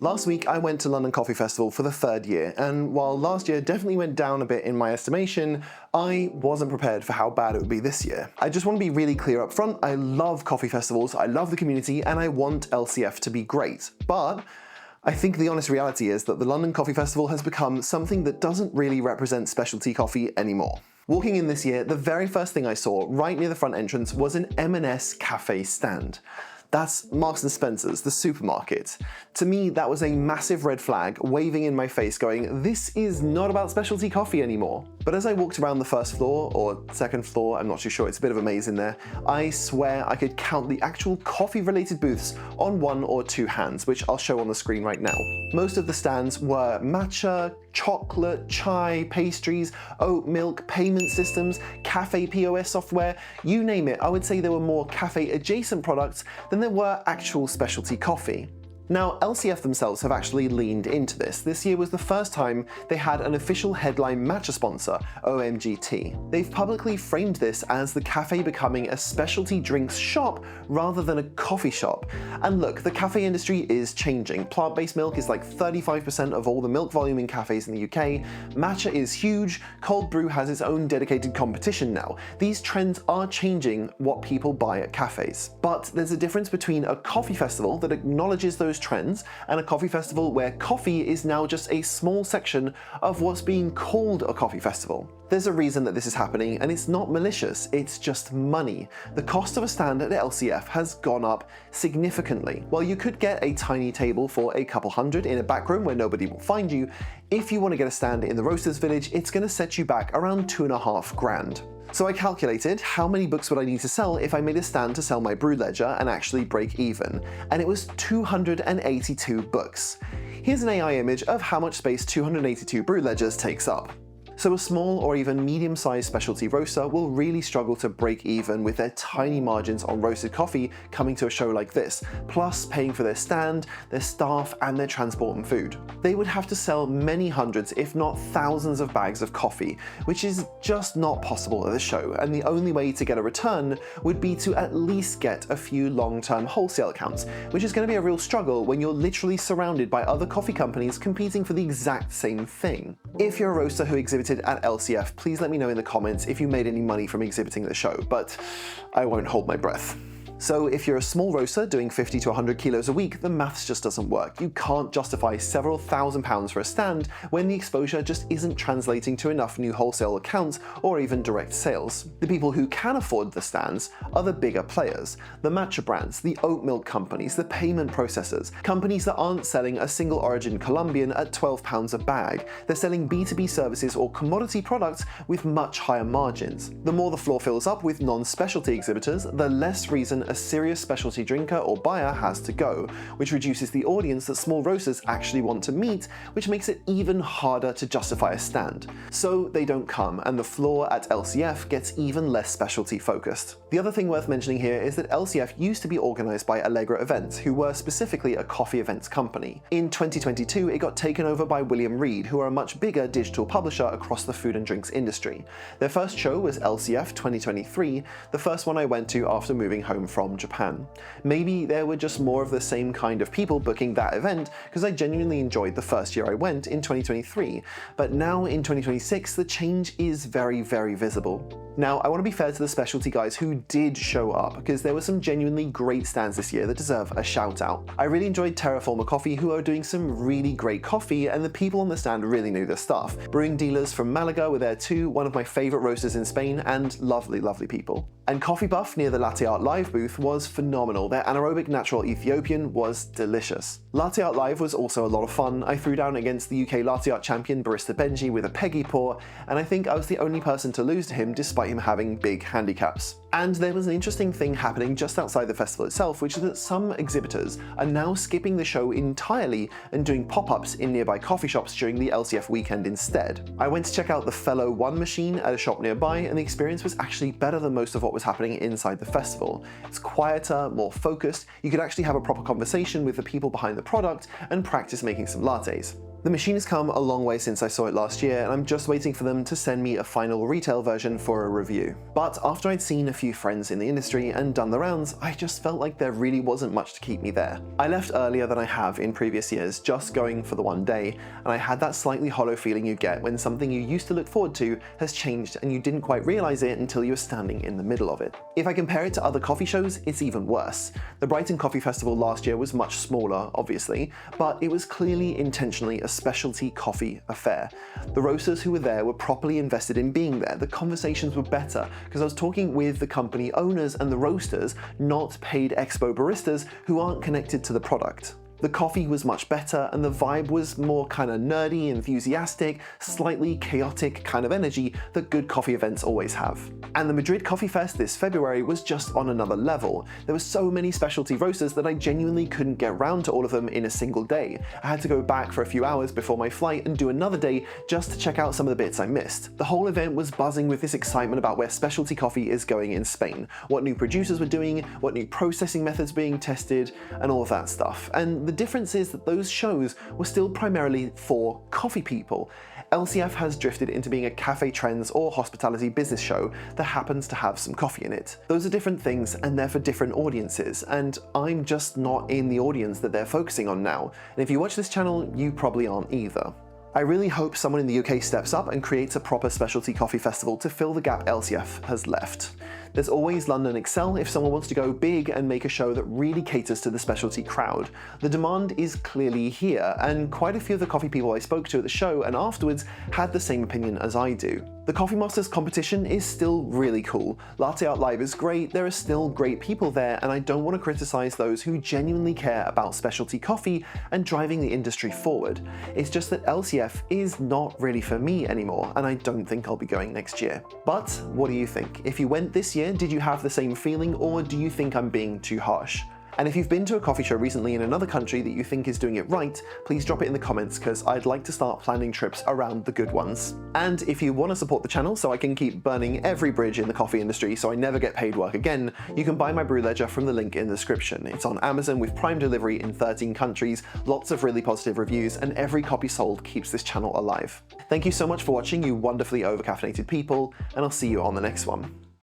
Last week I went to London Coffee Festival for the third year, and while last year definitely went down a bit in my estimation, I wasn't prepared for how bad it would be this year. I just want to be really clear up front, I love coffee festivals, I love the community, and I want LCF to be great. But I think the honest reality is that the London Coffee Festival has become something that doesn't really represent specialty coffee anymore. Walking in this year, the very first thing I saw right near the front entrance was an M&S cafe stand. That's Marks & Spencer's, the supermarket. To me, that was a massive red flag waving in my face going, this is not about specialty coffee anymore. But as I walked around the first floor, or second floor, I'm not too sure, it's a bit of a maze in there, I swear I could count the actual coffee-related booths on one or two hands, which I'll show on the screen right now. Most of the stands were matcha, chocolate, chai, pastries, oat milk, payment systems, cafe POS software, you name it. I would say there were more cafe-adjacent products than there were actual specialty coffee. Now, LCF themselves have actually leaned into this. This year was the first time they had an official headline matcha sponsor, OMGT. They've publicly framed this as the cafe becoming a specialty drinks shop rather than a coffee shop. And look, the cafe industry is changing. Plant-based milk is like 35% of all the milk volume in cafes in the UK. Matcha is huge. Cold brew has its own dedicated competition now. These trends are changing what people buy at cafes. But there's a difference between a coffee festival that acknowledges those trends and a coffee festival where coffee is now just a small section of what's being called a coffee festival. There's a reason that this is happening, and it's not malicious, it's just money. The cost of a stand at LCF has gone up significantly. While you could get a tiny table for a couple hundred in a back room where nobody will find you, if you want to get a stand in the Roasters Village, it's going to set you back around $2.5 grand. So I calculated how many books would I need to sell if I made a stand to sell my Brew Ledger and actually break even, and it was 282 books. Here's an AI image of how much space 282 Brew Ledgers takes up. So a small or even medium-sized specialty roaster will really struggle to break even with their tiny margins on roasted coffee coming to a show like this, plus paying for their stand, their staff, and their transport and food. They would have to sell many hundreds, if not thousands of bags of coffee, which is just not possible at the show, and the only way to get a return would be to at least get a few long-term wholesale accounts, which is going to be a real struggle when you're literally surrounded by other coffee companies competing for the exact same thing. If you're a roaster who exhibited at LCF, please let me know in the comments if you made any money from exhibiting at the show, but I won't hold my breath. So if you're a small roaster doing 50 to 100 kilos a week, the maths just doesn't work. You can't justify several £1,000s for a stand when the exposure just isn't translating to enough new wholesale accounts or even direct sales. The people who can afford the stands are the bigger players, the matcha brands, the oat milk companies, the payment processors, companies that aren't selling a single origin Colombian at £12 a bag. They're selling B2B services or commodity products with much higher margins. The more the floor fills up with non-specialty exhibitors, the less reason a serious specialty drinker or buyer has to go, which reduces the audience that small roasters actually want to meet, which makes it even harder to justify a stand. So they don't come, and the floor at LCF gets even less specialty focused. The other thing worth mentioning here is that LCF used to be organized by Allegra Events, who were specifically a coffee events company. In 2022, it got taken over by William Reed, who are a much bigger digital publisher across the food and drinks industry. Their first show was LCF 2023, the first one I went to after moving home from Japan. Maybe there were just more of the same kind of people booking that event because I genuinely enjoyed the first year I went in 2023, but now in 2026 the change is very, very visible. Now, I want to be fair to the specialty guys who did show up, because there were some genuinely great stands this year that deserve a shout out. I really enjoyed Terraformer Coffee, who are doing some really great coffee, and the people on the stand really knew their stuff. Brewing Dealers from Malaga were there too, one of my favourite roasters in Spain, and lovely, lovely people. And Coffee Buff near the Latte Art Live booth was phenomenal. Their anaerobic natural Ethiopian was delicious. Latte Art Live was also a lot of fun. I threw down against the UK Latte Art champion Barista Benji with a Peggy pour, and I think I was the only person to lose to him despite him having big handicaps. And there was an interesting thing happening just outside the festival itself, which is that some exhibitors are now skipping the show entirely and doing pop-ups in nearby coffee shops during the LCF weekend instead. I went to check out the Fellow One machine at a shop nearby, and the experience was actually better than most of what was happening inside the festival. It's quieter, more focused, you could actually have a proper conversation with the people behind the product and practice making some lattes. The machine has come a long way since I saw it last year, and I'm just waiting for them to send me a final retail version for a review. But after I'd seen a few friends in the industry and done the rounds, I just felt like there really wasn't much to keep me there. I left earlier than I have in previous years, just going for the one day, and I had that slightly hollow feeling you get when something you used to look forward to has changed and you didn't quite realize it until you were standing in the middle of it. If I compare it to other coffee shows, it's even worse. The Brighton Coffee Festival last year was much smaller, obviously, but it was clearly intentionally a specialty coffee affair. The roasters who were there were properly invested in being there. The conversations were better because I was talking with the company owners and the roasters, not paid expo baristas who aren't connected to the product. The coffee was much better and the vibe was more kind of nerdy, enthusiastic, slightly chaotic kind of energy that good coffee events always have. And the Madrid Coffee Fest this February was just on another level. There were so many specialty roasters that I genuinely couldn't get round to all of them in a single day. I had to go back for a few hours before my flight and do another day just to check out some of the bits I missed. The whole event was buzzing with this excitement about where specialty coffee is going in Spain, what new producers were doing, what new processing methods being tested, and all of that stuff. And the difference is that those shows were still primarily for coffee people. LCF has drifted into being a cafe trends or hospitality business show that happens to have some coffee in it. Those are different things and they're for different audiences, and I'm just not in the audience that they're focusing on now. And if you watch this channel, you probably aren't either. I really hope someone in the UK steps up and creates a proper specialty coffee festival to fill the gap LCF has left. There's always London Excel if someone wants to go big and make a show that really caters to the specialty crowd. The demand is clearly here, and quite a few of the coffee people I spoke to at the show and afterwards had the same opinion as I do. The Coffee Masters competition is still really cool. Latte Art Live is great, there are still great people there, and I don't want to criticize those who genuinely care about specialty coffee and driving the industry forward. It's just that LCF is not really for me anymore, and I don't think I'll be going next year. But what do you think? If you went this year, did you have the same feeling, or do you think I'm being too harsh? And if you've been to a coffee show recently in another country that you think is doing it right, please drop it in the comments because I'd like to start planning trips around the good ones. And if you want to support the channel so I can keep burning every bridge in the coffee industry so I never get paid work again, you can buy my Brew Ledger from the link in the description. It's on Amazon with Prime delivery in 13 countries, lots of really positive reviews, and every copy sold keeps this channel alive. Thank you so much for watching, you wonderfully overcaffeinated people, and I'll see you on the next one.